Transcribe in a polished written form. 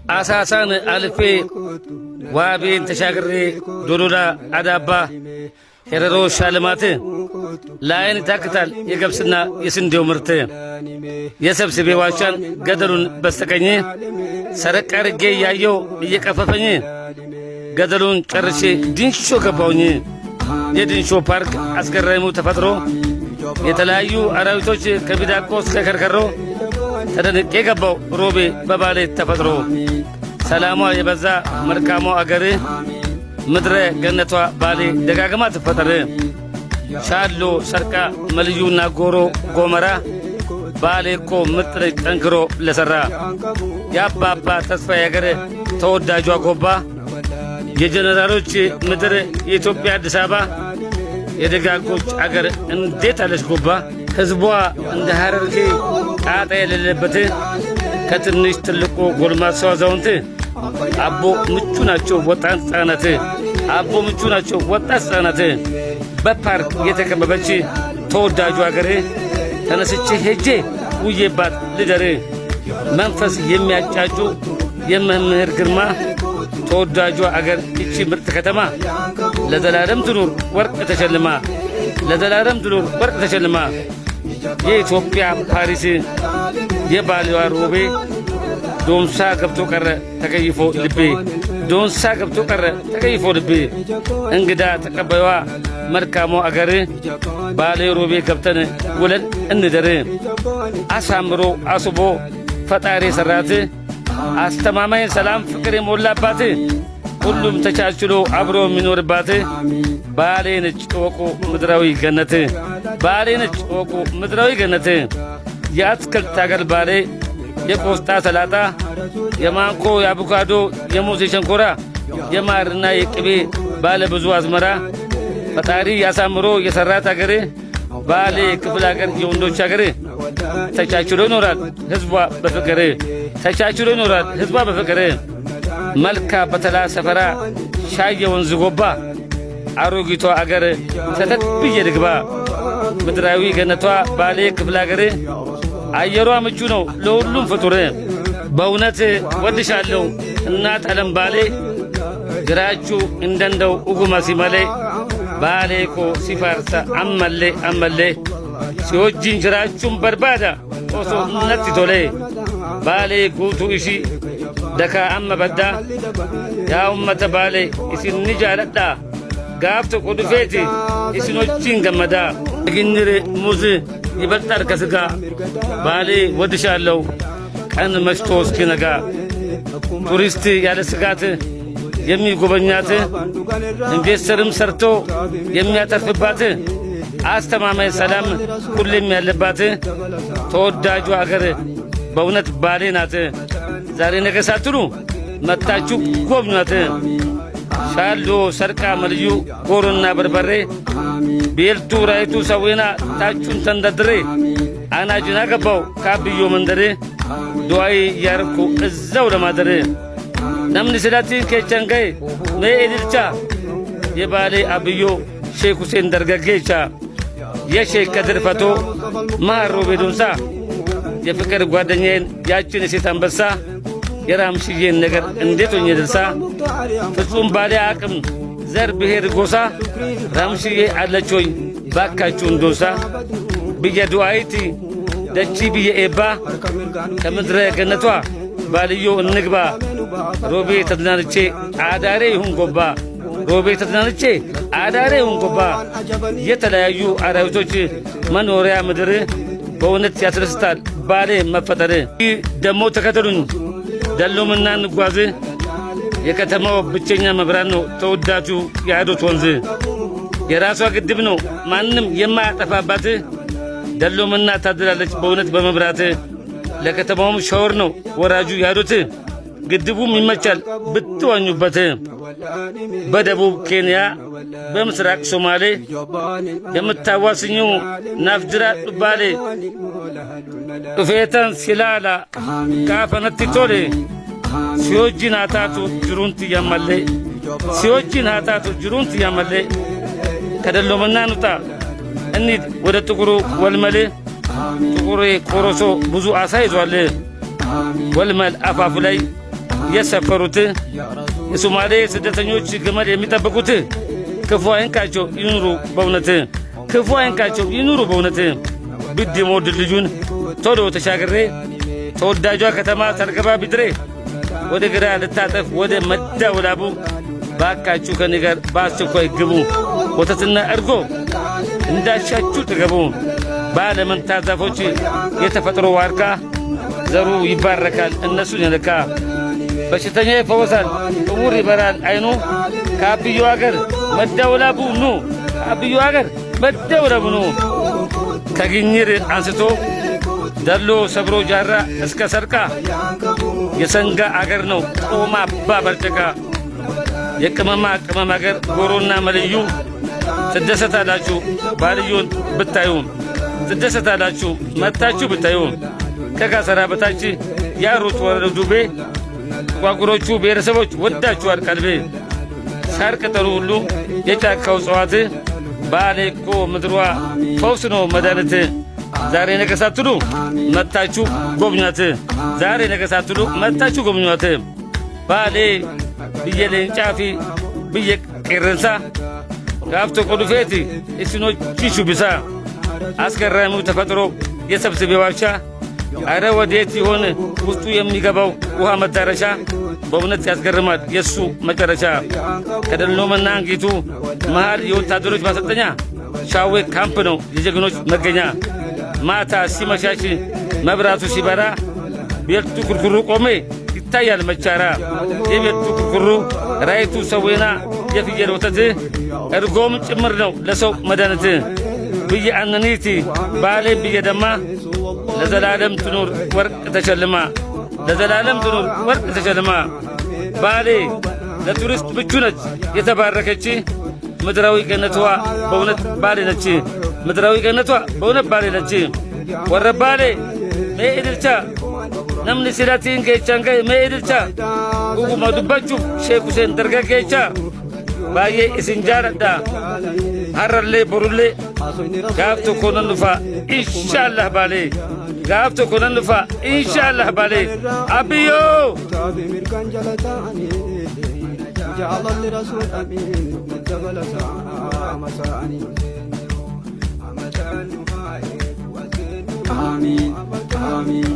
አሳሳን አልፌ ዋቤን ተሻግሬ ዶዶላ አዳባ ሄረሮ ሻልማት ላይን ታክታል የገብስና የስንዴው ምርት የሰብስቤ ዋሻን ገደሉን በስተቀኝ ሰረቅ አርጌ ያየው እየቀፈፈኝ ገደሉን ጨርሼ ድንሾ ገባውኝ። የድንሾ ፓርክ አስገራሚው ተፈጥሮ የተለያዩ አራዊቶች ከቢዳቆ እስከ ከርከሮ ተደንቄ ገባው ሮቤ በባሌ ተፈጥሮ ሰላሟ የበዛ መልካሟ አገር ምድረ ገነቷ ባሌ ደጋግማ ትፈጠር። ሻሎ ሰርቃ መልዩና ጎሮ ጎመራ ባሌ እኮ ምርጥ ጠንክሮ ለሠራ የአባባ ተስፋ ያገር ተወዳጇ ጎባ የጀነራሎች ምድር የኢትዮጵያ አዲስ አበባ የደጋጎች አገር እንዴት አለች ጎባ። ሕዝቧ እንደ ሐረርጌ ጣጣ የሌለበት ከትንሽ ትልቁ ጎልማሳው አዛውንት አቦ ምቹ ናቸው ወጣት ሕፃናት አቦ ምቹ ናቸው ወጣት ሕፃናት። በፓርክ የተከበበች ተወዳጁ አገር ተነስቼ ሄጄ ውዬባት ልደር። መንፈስ የሚያጫጩ የመምህር ግርማ ተወዳጇ አገር ይቺ ምርጥ ከተማ ለዘላለም ትኑር ወርቅ ተሸልማ ለዘላለም ትኑር ወርቅ ተሸልማ። የኢትዮጵያ ፓሪስ የባሌዋ ሮቤ ዶንሳ ገብቶ ቀረ ተከይፎ ልቤ ዶንሳ ገብቶ ቀረ ተከይፎ ልቤ። እንግዳ ተቀባይዋ መልካሟ አገር ባሌ ሮቤ ገብተን ውለን እንደር። አሳምሮ አስቦ ፈጣሪ ሰራት አስተማማኝ ሰላም ፍቅር የሞላባት ሁሉም ተቻችሎ አብሮ የሚኖርባት ባሌ ነች እወቁ ምድራዊ ገነት ባሌ ነች እወቁ ምድራዊ ገነት። የአትክልት አገር ባሌ የቆስጣ ሰላጣ የማንኮ የአቮካዶ የሙዝ የሸንኮራ የማርና የቅቤ ባለ ብዙ አዝመራ ፈጣሪ ያሳምሮ የሰራት አገር ባሌ ክፍለ አገር የወንዶች አገር ተቻችሎ ይኖራል ሕዝቧ በፍቅር ተቻችሎ ይኖራል ሕዝቧ በፍቅር። መልካ በተላ ሰፈራ ሻየ ወንዝ ጎባ አሮጊቷ አገር ተተብዬ ልግባ። ምድራዊ ገነቷ ባሌ ክፍለ አገር አየሯ ምቹ ነው ለሁሉም ፍጡር። በእውነት ወድሻለሁ እናት ዓለም ባሌ ግራችሁ እንደንደው ኡጉማ ሲመሌ ባሌ ኮ ሲፋርሳ አመሌ አመሌ ሲወጂን ጅራችሁን በርባዳ ኦሶ ነቲ ቶሌ ባሌ ጉቱ እሺ ደካ አመ በዳ ያ ኡመተ ባሌ ኢሲን ጃለዳ ጋፍተ ቁዱፌቲ ኢሲኖቺን ገመዳ ግንር ሙዝ ይበልጣል ከስጋ ባሌ ወድሻለሁ ቀን መሽቶ እስኪነጋ። ቱሪስት ያለ ስጋት የሚጎበኛት ኢንቨስተርም ሰርቶ የሚያተርፍባት አስተማማኝ ሰላም ሁሌም ያለባት ተወዳጁ አገር በእውነት ባሌ ናት። ዛሬ ነገ ሳትሉ መጣችሁ ጎብኟት። ሻሎ ሰርቃ መልዩ ጎሮና በርበሬ ቤልቱ ራይቱ ሰዌና ታቹን ተንደድሬ አናጅና ገባው ካብዮ መንደሬ ዱአይ ያርኩ እዛው ለማደሬ ነምን ስላቲን ከቸንገይ ነኤልቻ የባሌ አብዮ ሼክ ሁሴን ደርገጌቻ የሼክ ከድር ፈቶ ማሮ ቤዶንሳ የፍቅር ጓደኛዬን ያችን የሴት አንበሳ የራምሽዬን ነገር እንዴት ሆኜ ድርሳ ፍጹም ባሌ አቅም ዘር ብሔር ጎሳ ራምሽዬ አለቾኝ ባካችሁ እንዶሳ ብየ ዱአይቲ ደቺ ብየ ኤባ ከምድረ ገነቷ ባልዮ እንግባ ሮቤ ተዝናንቼ አዳሬ ይሁን ጎባ ሮቤ ተዝናንቼ አዳሬ ይሁን ጎባ። የተለያዩ አራዊቶች መኖሪያ ምድር በእውነት ያስደስታል ባሌ መፈጠር። ደሞ ተከተሉኝ ደሎምና እንጓዝ የከተማው ብቸኛ መብራት ነው ተወዳጁ የአዶት ወንዝ። የራሷ ግድብ ነው ማንም የማያጠፋባት ደሎምና ታድላለች በእውነት በመብራት። ለከተማውም ሻወር ነው ወራጁ የአዶት ግድቡም ይመቻል ብትዋኙበት። በደቡብ ኬንያ በምስራቅ ሶማሌ የምታዋስኙ ናፍጅራ ዱባሌ ዱፌተን ሲላላ ካፈነቲ ቶሌ ሲዮጂን አታቱ ጅሩንት ያመሌ ሲዮጂን አታቱ ጅሩንት ያመሌ ከደሎምና ኑጣ እንሂድ ወደ ጥቁሩ ወልመሌ ጥቁሬ ቆሮሶ ብዙ አሳ ይዟል። ወልመል አፋፉ ላይ የሰፈሩት የሶማሌ ስደተኞች ግመል የሚጠብቁት ክፉ አይንካቸው ይኑሩ በእውነት ክፉ አይንካቸው ይኑሩ በእውነት ብድ የመወድ ልጁን ቶሎ ተሻግሬ ተወዳጇ ከተማ ተርገባ ቢድሬ ወደ ግራ ልታጠፍ ወደ መዳ ወላቡ ባካችሁ ከኔ ጋር በአስቸኳይ ግቡ ወተትና እርጎ እንዳሻችሁ ጥገቡ ባለመንታ ዛፎች የተፈጥሮ ዋርካ ዘሩ ይባረካል እነሱን የነካ በሽተኛ ይፈወሳል እውር ይበራል አይኑ ከአብዮ አገር መዳ ወላቡ ኑ ከአብዮ አገር መዳ ወላቡ ኑ ከግኝር አንስቶ ደሎ ሰብሮ ጃራ እስከ ሰርቃ የሰንጋ አገር ነው ጦማ አባ በርጨቃ የቅመማ ቅመም አገር ጎሮና መልዩ ትደሰታላችሁ ባልዮን ብታዩ ትደሰታላችሁ መታችሁ ብታዩ ከካሰራ በታች ያሩት ወረዱ ዱቤ ቋቁሮቹ ብሔረሰቦች ወዳችኋል ቀልቤ ሳር ቅጠሉ ሁሉ የጫካው እጽዋት ባሌ እኮ ምድሯ ፈውስ ነው መድኃኒት ዛሬ ነገ ሳትሉ መታችሁ ጎብኟት ዛሬ ነገ ሳትሉ መታችሁ ጎብኟት ባሌ ብዬ ሌንጫፊ ብዬ ቄረንሳ ጋፍቶ ቆዱፌቲ እስኖች ሹብሳ አስገራሚው ተፈጥሮ የሰብስቤ ዋሻ አረ ወዴት ይሆን ውስጡ የሚገባው ውሃ መዳረሻ በእውነት ያስገርማል የሱ መጨረሻ ከደሎመና አንጊቱ መሃል የወታደሮች ማሰልጠኛ ሻዌ ካምፕ ነው የጀግኖች መገኛ ማታ ሲመሻሽ መብራቱ ሲበራ ቤልቱ ኩርኩሩ ቆሜ ይታያል መቻራ የቤልቱ ኩርኩሩ ራይቱ ሰዌና የፍየል ወተት እርጎም ጭምር ነው ለሰው መድኃኒት ብዬ አነኒቲ ባሌ ብዬ ደማ ለዘላለም ትኑር ወርቅ ተሸልማ ለዘላለም ትኑር ወርቅ ተሸልማ ባሌ ለቱሪስት ምቹ ነች የተባረከች ምድራዊ ገነቷ በእውነት ባሌ ነች ምድራዊ ገነቷ በእውነት ባሌ ነች ወረባሌ ሜኢድልቻ ነምኒ ሲላቲን ጌቻንገ ሜኢድልቻ ጉጉማ ዱባችሁ ሼክ ሁሴን ደርገጌቻ ባዬ እስንጃረዳ ሀረርሌ ቦሩሌ ጋፍ tokko nan dhufa ኢንሻአላህ ባሌ ጋፍ tokko nan dhufa ኢንሻአላህ ባሌ አብዮ አሚን አሚን